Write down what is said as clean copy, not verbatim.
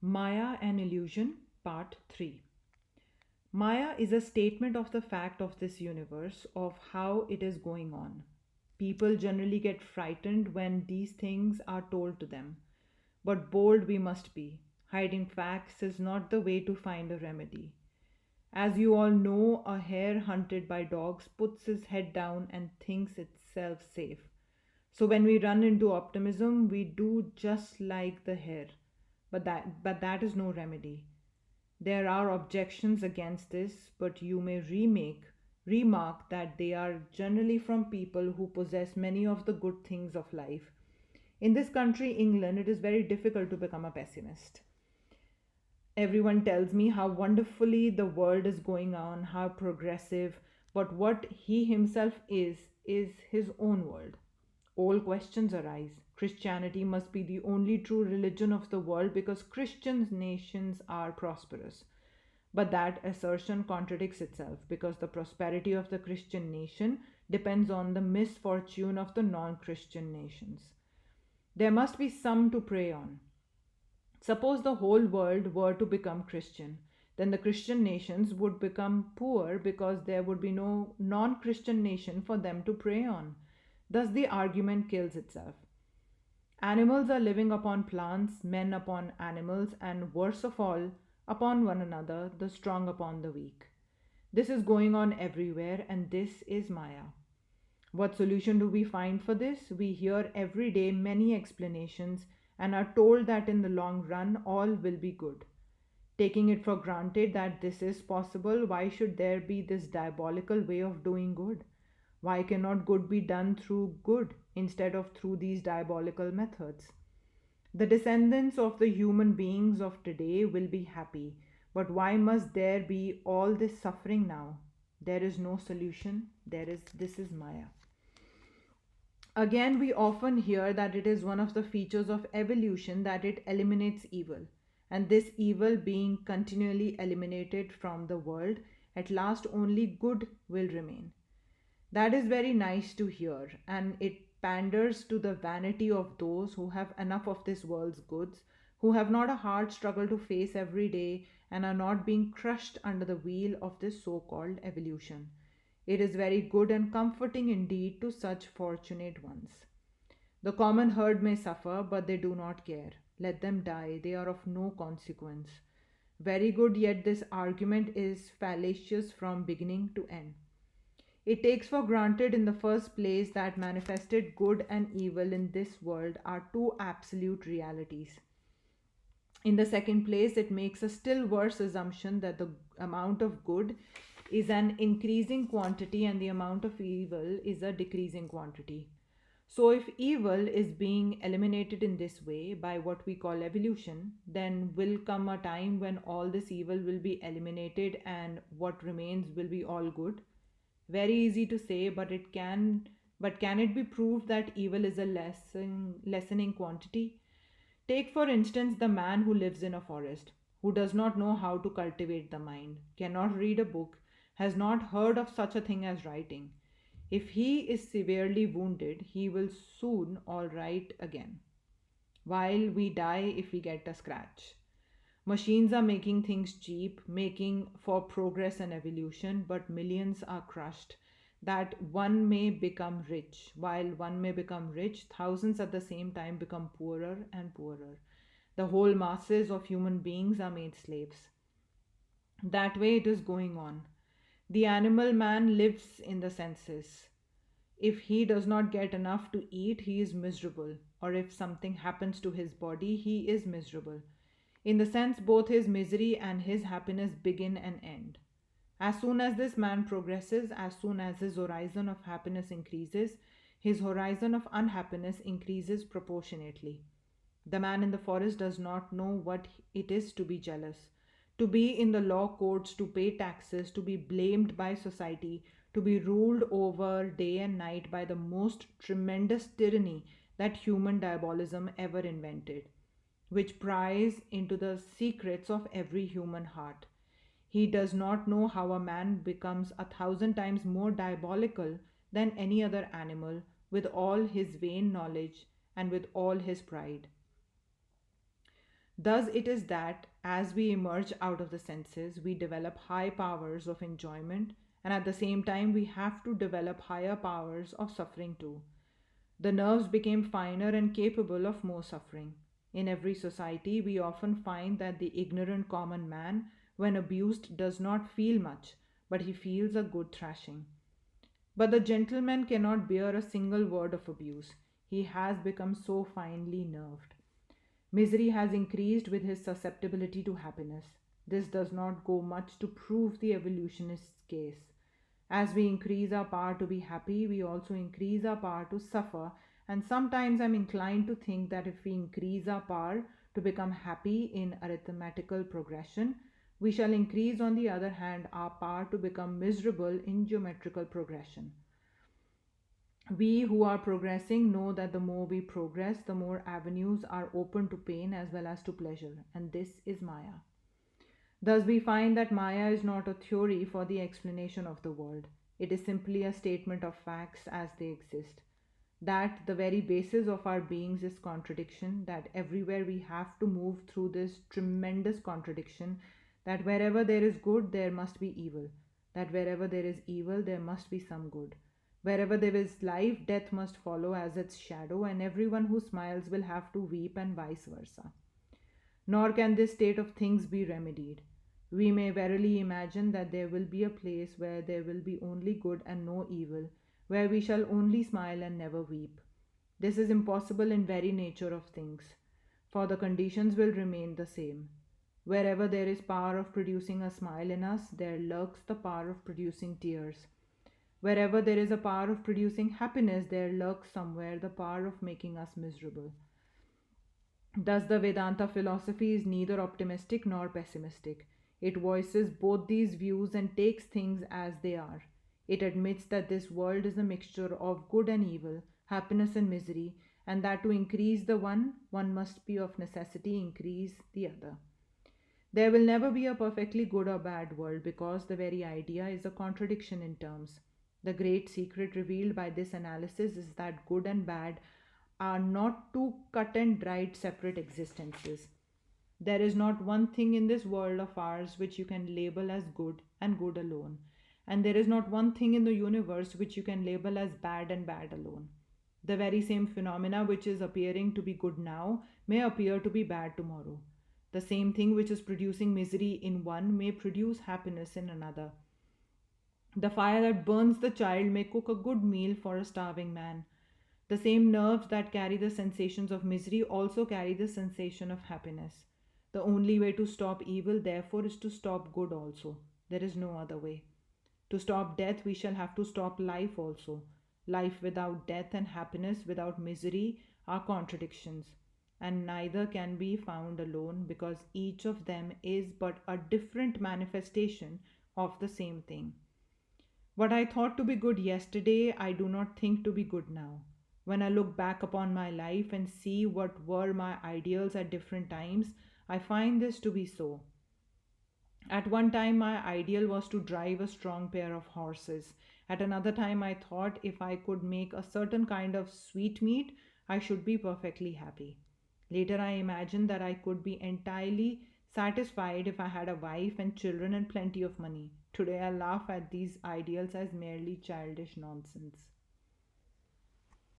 Maya and Illusion, Part 3. Maya is a statement of the fact of this universe, of how it is going on. People generally get frightened when these things are told to them. But bold we must be. Hiding facts is not the way to find a remedy. As you all know, a hare hunted by dogs puts his head down and thinks itself safe. So when we run into optimism, we do just like the hare. But that is no remedy. There are objections against this, but you may remark that they are generally from people who possess many of the good things of life. In this country, England, it is very difficult to become a pessimist. Everyone tells me how wonderfully the world is going on, how progressive, but what he himself is his own world. All questions arise. Christianity must be the only true religion of the world because Christian nations are prosperous. But that assertion contradicts itself because the prosperity of the Christian nation depends on the misfortune of the non Christian nations. There must be some to prey on. Suppose the whole world were to become Christian, then the Christian nations would become poor because there would be no non Christian nation for them to prey on. Thus, the argument kills itself. Animals are living upon plants, men upon animals, and worst of all, upon one another, the strong upon the weak. This is going on everywhere, and this is Maya. What solution do we find for this? We hear every day many explanations and are told that in the long run all will be good. Taking it for granted that this is possible, why should there be this diabolical way of doing good? Why cannot good be done through good instead of through these diabolical methods? The descendants of the human beings of today will be happy, but why must there be all this suffering now? There is no solution. This is Maya. Again, we often hear that it is one of the features of evolution that it eliminates evil, and this evil being continually eliminated from the world, at last only good will remain. That is very nice to hear, and it panders to the vanity of those who have enough of this world's goods, who have not a hard struggle to face every day, and are not being crushed under the wheel of this so called evolution. It is very good and comforting indeed to such fortunate ones. The common herd may suffer, but they do not care. Let them die, they are of no consequence. Very good, yet this argument is fallacious from beginning to end. It takes for granted in the first place that manifested good and evil in this world are two absolute realities. In the second place, it makes a still worse assumption that the amount of good is an increasing quantity and the amount of evil is a decreasing quantity. So, if evil is being eliminated in this way by what we call evolution, then will come a time when all this evil will be eliminated and what remains will be all good. Very easy to say, but can it be proved that evil is a lessening quantity? Take, for instance, the man who lives in a forest, who does not know how to cultivate the mind, cannot read a book, has not heard of such a thing as writing. If he is severely wounded, he will soon all right again, while we die if we get a scratch. Machines are making things cheap, making for progress and evolution, but millions are crushed. That one may become rich. While one may become rich, thousands at the same time become poorer and poorer. The whole masses of human beings are made slaves. That way it is going on. The animal man lives in the senses. If he does not get enough to eat, he is miserable, or if something happens to his body, he is miserable. In the sense, both his misery and his happiness begin and end. As soon as this man progresses, as soon as his horizon of happiness increases, his horizon of unhappiness increases proportionately. The man in the forest does not know what it is to be jealous, to be in the law courts, to pay taxes, to be blamed by society, to be ruled over day and night by the most tremendous tyranny that human diabolism ever invented, which pries into the secrets of every human heart. He does not know how a man becomes 1,000 times more diabolical than any other animal with all his vain knowledge and with all his pride. Thus, it is that as we emerge out of the senses, we develop high powers of enjoyment, and at the same time, we have to develop higher powers of suffering too. The nerves became finer and capable of more suffering. In every society, we often find that the ignorant common man, when abused, does not feel much, but he feels a good thrashing. But the gentleman cannot bear a single word of abuse. He has become so finely nerved. Misery has increased with his susceptibility to happiness. This does not go much to prove the evolutionist's case. As we increase our power to be happy, we also increase our power to suffer. And sometimes I'm inclined to think that if we increase our power to become happy in arithmetical progression, we shall increase, on the other hand, our power to become miserable in geometrical progression. We who are progressing know that the more we progress, the more avenues are open to pain as well as to pleasure, and this is Maya. Thus, we find that Maya is not a theory for the explanation of the world. It is simply a statement of facts as they exist. That the very basis of our beings is contradiction, that everywhere we have to move through this tremendous contradiction, that wherever there is good, there must be evil, that wherever there is evil, there must be some good. Wherever there is life, death must follow as its shadow, and everyone who smiles will have to weep, and vice versa. Nor can this state of things be remedied. We may verily imagine that there will be a place where there will be only good and no evil, where we shall only smile and never weep. This is impossible in very nature of things, for the conditions will remain the same. Wherever there is power of producing a smile in us, there lurks the power of producing tears. Wherever there is a power of producing happiness, there lurks somewhere the power of making us miserable. Thus, the Vedanta philosophy is neither optimistic nor pessimistic. It voices both these views and takes things as they are. It admits that this world is a mixture of good and evil, happiness and misery, and that to increase the one must be of necessity increase the other. There will never be a perfectly good or bad world because the very idea is a contradiction in terms. The great secret revealed by this analysis is that good and bad are not two cut and dried separate existences. There is not one thing in this world of ours which you can label as good and good alone. And there is not one thing in the universe which you can label as bad and bad alone. The very same phenomena which is appearing to be good now may appear to be bad tomorrow. The same thing which is producing misery in one may produce happiness in another. The fire that burns the child may cook a good meal for a starving man. The same nerves that carry the sensations of misery also carry the sensation of happiness. The only way to stop evil, therefore, is to stop good also. There is no other way. To stop death, we shall have to stop life also. Life without death and happiness without misery are contradictions, and neither can be found alone because each of them is but a different manifestation of the same thing. What I thought to be good yesterday, I do not think to be good now. When I look back upon my life and see what were my ideals at different times, I find this to be so. At one time, my ideal was to drive a strong pair of horses. At another time, I thought if I could make a certain kind of sweetmeat, I should be perfectly happy. Later, I imagined that I could be entirely satisfied if I had a wife and children and plenty of money. Today, I laugh at these ideals as merely childish nonsense.